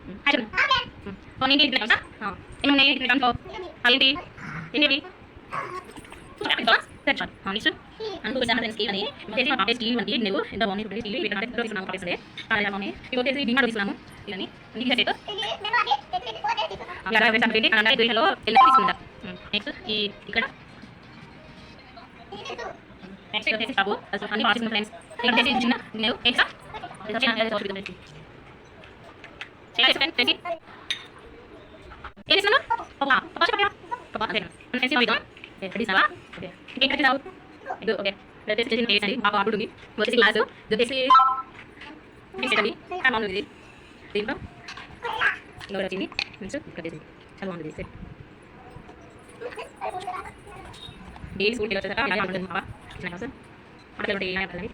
Action. Còn ini di belakang sah. Ini di belakang kau. Hal ini. Headshot. Ini Antu bisa nanti skill ni. Jadi apa skill nanti nego. Indah bawang ni skill. Kita nanti terus nama pakai sendiri. Kalau yang bawang ni, kita terus di mana di Islam. Ini kita itu. Agar kita sampai di anda itu hello. Electric sudah. Next ఇక్కడ next వచ్చేసి stove అన్ని washing friends ఇక్కడ వచ్చేసి చిన్న నేను extra ఇది వచ్చి చూపిద్దాం చేయాలి ఫ్రెండ్స్ ఏం చేస్తున్నావు పాపా పాపా చెప్పా పాపా ఓకే ఫ్రెండ్స్ ఇది రెడీ సావా ఓకే ఇంకేం రెడీ సావు ఇది ఓకే వచ్చేసి చేసిన టేస్ట్ అది బాగా ఆడుతుంది వచ్చేసి గ్లాస్ ఇది వచ్చేసి నెక్స్ట్ అది చాలా బాగుంది దీంట్లో ఇలా వచ్చింది ఫ్రెండ్స్ ఇక్కడ చేసి చాలా బాగుంది సెట్ డైలీ స్కూల్కి వచ్చేసాక ఇలా ఉంటుంది బాబా చిన్న క్లాస్ అట్లా ఉంటాయి ఇలా ఉంటుంది